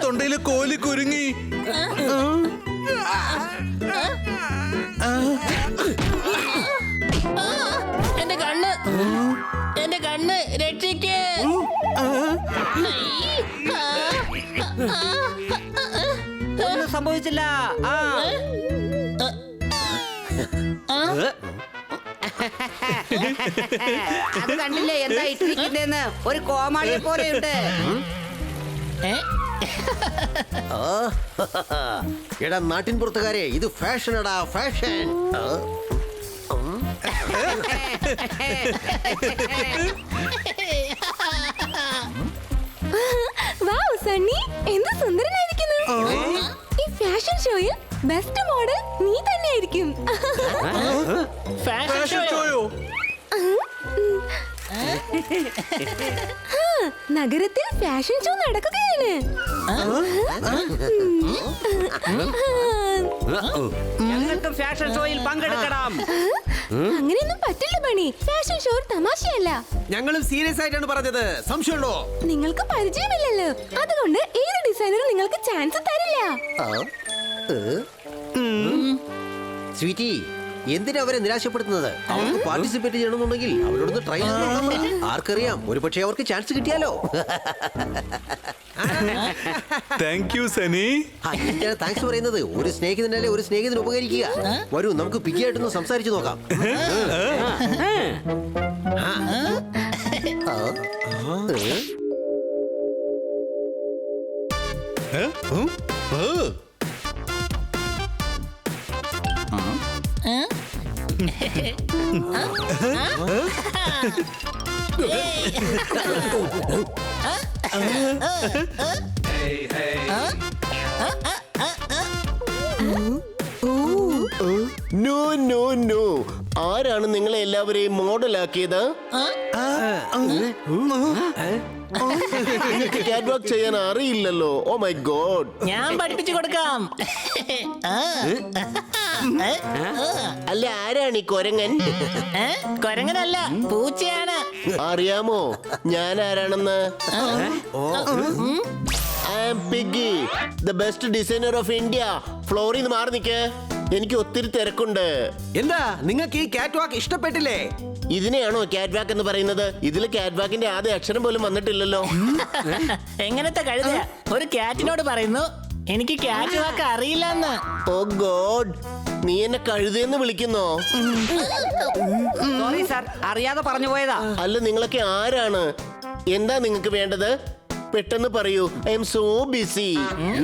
തൊണ്ടയിലെ കോലി കുരുങ്ങി. എന്റെ കണ്ണ്, എന്റെ കണ്ണ് രക്ഷിക്ക്. ഒന്നും സംഭവിച്ചില്ല. അത് കണ്ടില്ലേ എന്താ ഇട്ടിരിക്കുന്നേന്ന്? ഒരു കോമാളിയെ പോലെയുണ്ട്. എടാ നാട്ടിൻ പുറത്തുകാരെ, ഇത് ഫാഷനടാ, ഫാഷൻ. വാവ് സണ്ണി, എന്ത് സുന്ദരനായിരിക്കുന്നു. ഈ ഫാഷൻ ഷോയിൽ ബെസ്റ്റ് മോഡൽ നീ തന്നെയായിരിക്കും. ഫാഷൻ ഷോയോ? നഗരത്തിൽ ഫാഷൻ ഷോ നടക്കുകയാണ്. ഞങ്ങൾക്ക് ഫാഷൻ ഷോയിൽ പങ്കെടുക്കണം. അങ്ങനെയൊന്നും പറ്റില്ല ബണി. ഫാഷൻ ഷോ ഒരു തമാശയല്ല. ഞങ്ങളും സീരിയസ് ആയിട്ടാണ് പറഞ്ഞത്. സംശയമുണ്ടോ? നിങ്ങൾക്ക് പരിചയമില്ലല്ലോ, അതുകൊണ്ട് ഏത് ഡിസൈനറും നിങ്ങൾക്ക് ചാൻസ് തരില്ല. സ്വീറ്റി, എന്തിനാ അവരെ നിരാശപ്പെടുത്തുന്നത്? അവർക്ക് പാർട്ടിസിപ്പേറ്റ് ചെയ്യണമെന്നുണ്ടെങ്കിൽ അവരോടൊന്ന് ട്രൈ ചെയ്ത് ആർക്കറിയാം, ഒരു പക്ഷേ അവർക്ക് ചാൻസ് കിട്ടിയാലോ. താങ്ക് യു സനി. എന്തിനാണ് താങ്ക്സ് പറയുന്നത്? ഒരു സ്നേഹിതനല്ലേ ഒരു സ്നേഹിതന് ഉപകരിക്കുക. വരൂ, നമുക്ക് പിക്കിയായിട്ടൊന്ന് സംസാരിച്ചു നോക്കാം. നോ നോ നോ, ആരാണ് നിങ്ങളെ എല്ലാവരെയും മോഡലാക്കിയത്? ക്യാറ്റ് വാക്ക് ചെയ്യാൻ അറിയില്ലല്ലോ. Oh my god. ഞാൻ പഠിപ്പിച്ചു കൊടുക്കാം. അല്ല, ആരാണ് ഈ കൊരങ്ങൻ? കൊരങ്ങനല്ല, പൂച്ചയാണ്. അറിയാമോ ഞാൻ ആരാണെന്ന്? I am Piggy, the best designer of India. ഫ്ലോറിൽ നിന്ന് മാറി നിൽക്ക്, എനിക്ക് ഒത്തിരി തിരക്കുണ്ട്. എന്താ നിങ്ങൾക്ക് ഈ കാറ്റ് വാക്ക് ഇഷ്ടപ്പെട്ടില്ലേ? ഇതിനെയാണോ ക്യാറ്റ് വാക്ക് എന്ന് പറയുന്നത്? ഇതിൽ ക്യാറ്റ് വാക്കിന്റെ ആദ്യ അക്ഷരം പോലും വന്നിട്ടില്ലല്ലോ. എങ്ങനത്തെ കഴുത ഒരു ക്യാറ്റിനോട് പറയുന്നു എനിക്ക് ക്യാറ്റ് വാക്ക് അറിയില്ലെന്ന്? ഓ ഗോഡ്, നീ എന്നെ കഴുതയെന്ന് വിളിക്കുന്നോ? സോറി സാർ, അറിയാതെ പറഞ്ഞു പോയതാ. അല്ല, നിങ്ങളൊക്കെ ആരാണ്? എന്താ നിങ്ങൾക്ക് വേണ്ടത്? പെട്ടെന്ന് പറയൂ. I am so BC.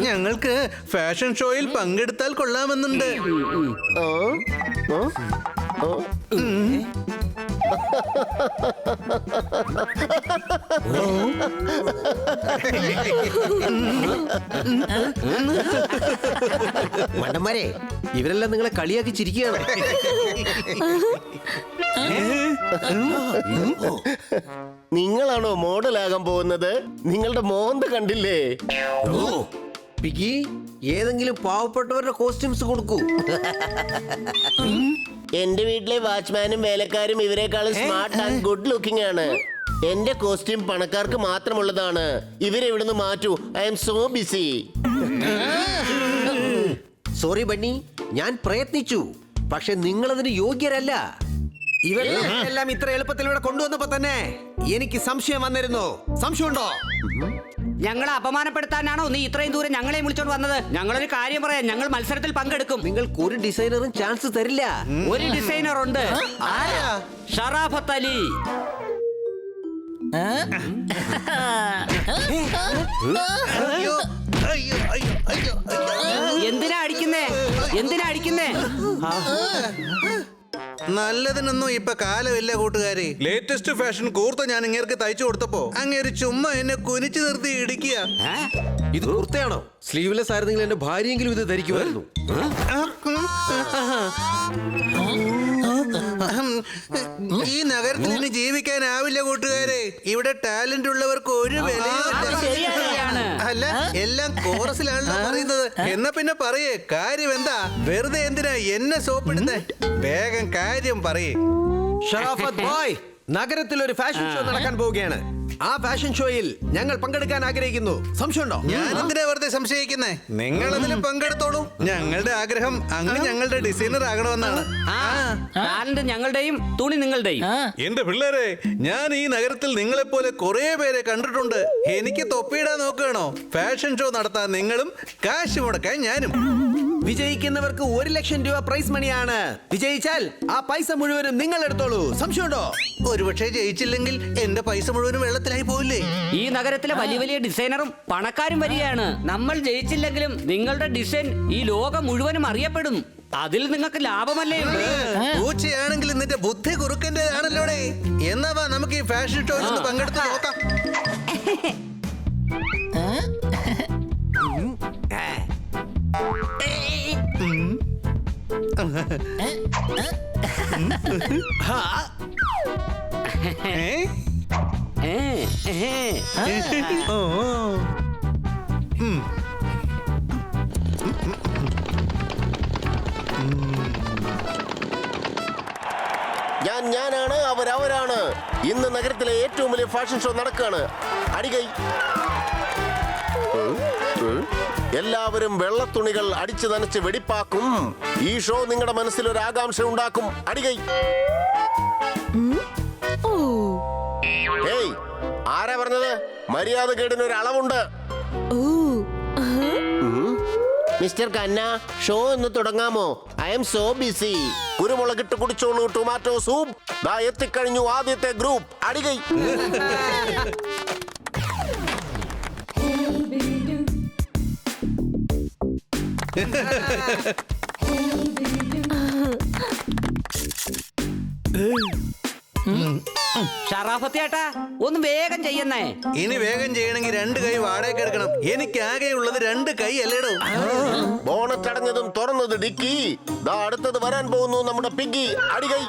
ഞങ്ങൾക്ക് ഫാഷൻ ഷോയിൽ പങ്കെടുത്താൽ കൊള്ളാമെന്നുണ്ട്. മണ്ടന്മാരെ, ഇവരെല്ലാം നിങ്ങളെ കളിയാക്കി ചിരിക്കുകയാണ്. നിങ്ങളാണോ മോഡലാകാൻ പോകുന്നത്? നിങ്ങളുടെ മോന്ത കണ്ടില്ലേ? പിഗി, ഏതെങ്കിലും പാവപ്പെട്ടവരുടെ കോസ്റ്റ്യൂംസ് കൊടുക്കൂ. എന്റെ വീട്ടിലെ വാച്ച്മാനും വേലക്കാരും ഇവരെക്കാളും സ്മാർട്ട് ആൻഡ് ഗുഡ് ലുക്കിംഗ് ആണ്. എന്റെ കോസ്റ്റ്യൂം പണക്കാർക്ക് മാത്രമുള്ളതാണ്. ഇവരെ ഇവിടുന്ന് മാറ്റൂ. I am so BC. Sorry bunny, ഞാൻ പ്രയത്നിച്ചു, പക്ഷെ നിങ്ങളതിന് യോഗ്യരല്ല. ഇവരെല്ലാം ഇത്ര എളുപ്പത്തിൽ ഇവിടെ കൊണ്ടുവന്നപ്പോ തന്നെ എനിക്ക് സംശയം വന്നിരുന്നു. സംശയമുണ്ടോ? ഞങ്ങളെ അപമാനപ്പെടുത്താനാണോ നീ ഇത്രയും ദൂരം ഞങ്ങളെ വിളിച്ചോണ്ട് വന്നത്? ഞങ്ങളൊരു കാര്യം പറയാം, ഞങ്ങൾ മത്സരത്തിൽ പങ്കെടുക്കും. നിങ്ങൾക്ക് ഒരു ഡിസൈനറും ചാൻസ് തരില്ല. ഒരു ഡിസൈനർ ഉണ്ട്. ആരാ? ഷറാഫത്ത് അലി. എന്തിനാ അടിക്കുന്നേ? എന്തിനാ അടിക്കുന്നേ? നല്ലതിനൊന്നും ഇപ്പൊ കാലമില്ല കൂട്ടുകാരെ. ലേറ്റസ്റ്റ് ഫാഷൻ കൂർത്ത ഞാൻ ഇങ്ങേർക്ക് തയ്ച്ചു കൊടുത്തപ്പോ അങ്ങേര് ചുമ്മാ എന്നെ കുനിച്ചു നിർത്തി ഇടിക്കുക. ഇത് കുർത്തയാണോ? സ്ലീവ്ലെസ് ആയിരുന്നെങ്കിൽ എന്റെ ഭാര്യയെങ്കിലും ഇത് ധരിക്കുമായിരുന്നു. ഈ നഗരത്തിൽ ഇനി ജീവിക്കാനാവില്ല കൂട്ടുകാരെ. ഇവിടെ ടാലന്റ് ഉള്ളവർക്ക് ഒരു വിലയും അല്ല. എല്ലാം കോറസിലാണല്ലോ പറയുന്നത്. എന്നാ പിന്നെ പറയേ, കാര്യം എന്താ? വെറുതെ എന്തിനാ എന്നെ സോപ്പിടുന്നേ? വേഗം കാര്യം പറയേ. ഷറാഫത്ത് ബോയ്, നഗരത്തിൽ ഒരു ഫാഷൻ ഷോ നടക്കാൻ പോവുകയാണ്. ആ ഫാഷൻ ഷോയിൽ ഞങ്ങൾ പങ്കെടുക്കാൻ ആഗ്രഹിക്കുന്നു. സംശയമുണ്ടോ? ഞാൻ എന്തിനാ വെറുതെ സംശയിക്കുന്നേ? നിങ്ങൾ അതിൽ പങ്കെടുത്തോളൂ. ഞങ്ങളുടെ ആഗ്രഹം അങ്ങ് ഞങ്ങളുടെ ഡിസൈനർ ആകണമെന്നാണ്. ടാലന്റ് ഞങ്ങളുടെയും തുണി നിങ്ങളുടെയും. എന്റെ പിള്ളേരെ, ഞാൻ ഈ നഗരത്തിൽ നിങ്ങളെ പോലെ കുറെ പേരെ കണ്ടിട്ടുണ്ട്. എനിക്ക് തൊപ്പിയിടാൻ നോക്കുകയാണോ? ഫാഷൻ ഷോ നടത്താൻ നിങ്ങളും കാശ് മുടക്കാൻ ഞാനും. വിജയിക്കുന്നവർക്ക് 1 ലക്ഷം രൂപ പ്രൈസ് മണിയാണ്. വിജയിച്ചാൽ ആ പൈസ മുഴുവനും നിങ്ങൾ എടുത്തോളൂ. സംശയമുണ്ടോ? ഒരുപക്ഷെ ജയിച്ചില്ലെങ്കിൽ എന്റെ പൈസ മുഴുവനും വെള്ളത്തിലായി പോവില്ലേ? ഈ നഗരത്തിലെ വലിയ വലിയ ഡിസൈനറും പണക്കാരും വരികയാണ്. നമ്മൾ ജയിച്ചില്ലെങ്കിലും നിങ്ങളുടെ ഡിസൈൻ ഈ ലോകം മുഴുവനും അറിയപ്പെടും. അതിൽ നിങ്ങൾക്ക് ലാഭമല്ലേ ഉള്ളൂ. പൂച്ചയാണെങ്കിൽ നിന്റെ ബുദ്ധി കുറുക്കൻ്റെതാണല്ലോടെ. എന്നാ വാ, നമുക്ക് ഈ ഫാഷൻ ഷോയിൽ ഒന്ന് പങ്കെടുത്ത് നോക്കാം. ഏ? ഓ. ഞാനാണ്, അവരാണ്. ഇന്ന് നഗരത്തിലെ ഏറ്റവും വലിയ ഫാഷൻ ഷോ നടക്കുകയാണ്. അടികൈ. എല്ലാവരും വെള്ളത്തുണികൾ അടിച്ചു നനച്ച് വെടിപ്പാക്കും. ഈ ഷോ നിങ്ങളുടെ മനസ്സിൽ ഒരു ആകാംക്ഷ ഉണ്ടാക്കും. അടികൈ. ഏയ്, ആരാ പറഞ്ഞത്? മര്യാദ കേടിന് ഒരു അളവുണ്ട്. മിസ്റ്റർ കന്ന, ഷോ ഒന്ന് തുടങ്ങാമോ? I am so busy. കുരുമുളകിട്ട് കുടിച്ചോളൂ ടൊമാറ്റോ സൂപ്പ്. ദാ എത്തിക്കഴിഞ്ഞു ആദ്യത്തെ ഗ്രൂപ്പ്. അടികൈ. ഷറാഫത്ത് ചേട്ടാ, ഒന്ന് വേഗം ചെയ്യുന്നേ. ഇനി വേഗം ചെയ്യണമെങ്കിൽ 2 കൈ വാടകയ്ക്ക് എടുക്കണം. എനിക്ക് ആകെയുള്ളത് 2 കൈ അല്ലേടോ. ബോണറ്റ് അടഞ്ഞതും തുറന്നത് ഡിക്കി. ദാ അടുത്തത് വരാൻ പോകുന്നു നമ്മുടെ പിഗ്ഗി. അടികൈ.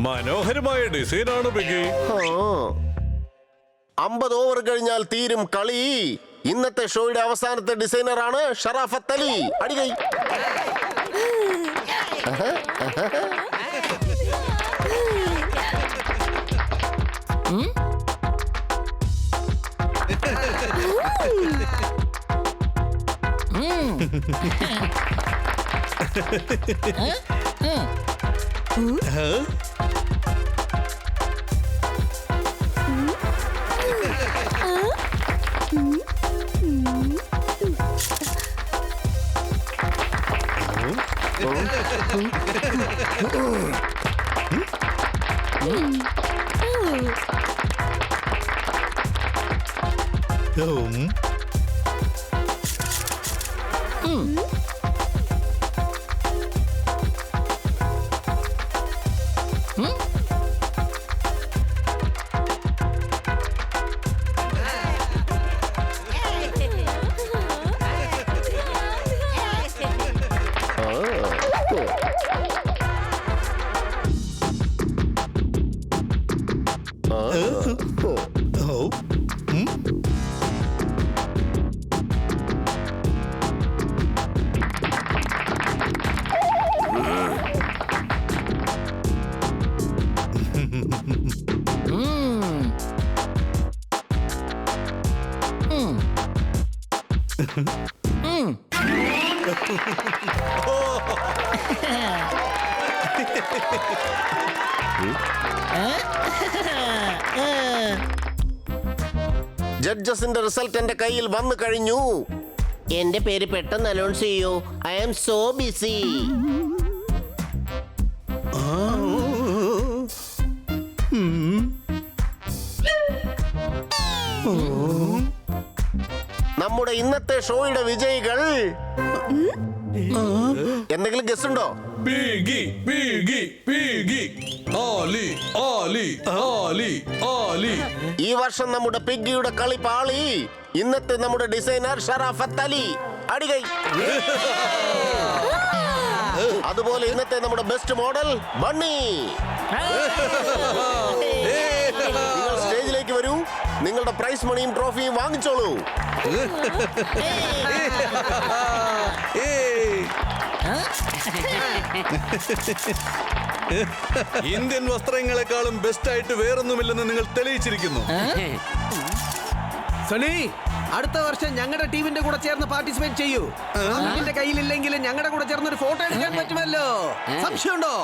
മനോഹരമായ ഡിസൈനാണ് പിഗി. 50 ഓവർ കഴിഞ്ഞാൽ തീരും കളി. ഇന്നത്തെ ഷോയുടെ അവസാനത്തെ ഡിസൈനറാണ് ഷറാഫത്ത് അലി. അടികൈ. ജഡ്ജസിന്റെ റിസൾട്ട് എന്റെ കയ്യിൽ വന്നു കഴിഞ്ഞു. എന്റെ പേര് പെട്ടെന്ന് അനൗൺസ് ചെയ്യൂ. I am so busy. ഇന്നത്തെ ഷോയുടെ വിജയികൾ എന്തെങ്കിലും ഗസ് ഉണ്ടോ? Piggy Piggy Piggy Ali Ali Ali Ali. ഈ വർഷം നമ്മുടെ പിഗ്ഗിയുടെ കളി പാളി. ഇന്നത്തെ നമ്മുടെ ഡിസൈനർ ഷറാഫത്ത് അലി അടികൈ. അതുപോലെ ഇന്നത്തെ നമ്മുടെ ബെസ്റ്റ് മോഡൽ ബണ്ണി. നിങ്ങൾ സ്റ്റേജിലേക്ക് വരൂ, നിങ്ങളുടെ പ്രൈസ് മണിയും ട്രോഫിയും വാങ്ങിച്ചോളൂ. ഇന്ത്യൻ വസ്ത്രങ്ങളെക്കാളും ബെസ്റ്റ് ആയിട്ട് വേറൊന്നുമില്ലെന്ന് നിങ്ങൾ തെളിയിച്ചിരിക്കുന്നു. സണി, അടുത്ത വർഷം ഞങ്ങളുടെ ടീമിന്റെ കൂടെ ചേർന്ന് പാർട്ടിസിപ്പേറ്റ് ചെയ്യൂ. നിന്റെ കയ്യിലില്ലെങ്കിലും ഞങ്ങളുടെ കൂടെ ചേർന്ന് ഒരു ഫോട്ടോ എടുക്കാൻ പറ്റുമല്ലോ. സംശയമുണ്ടോ?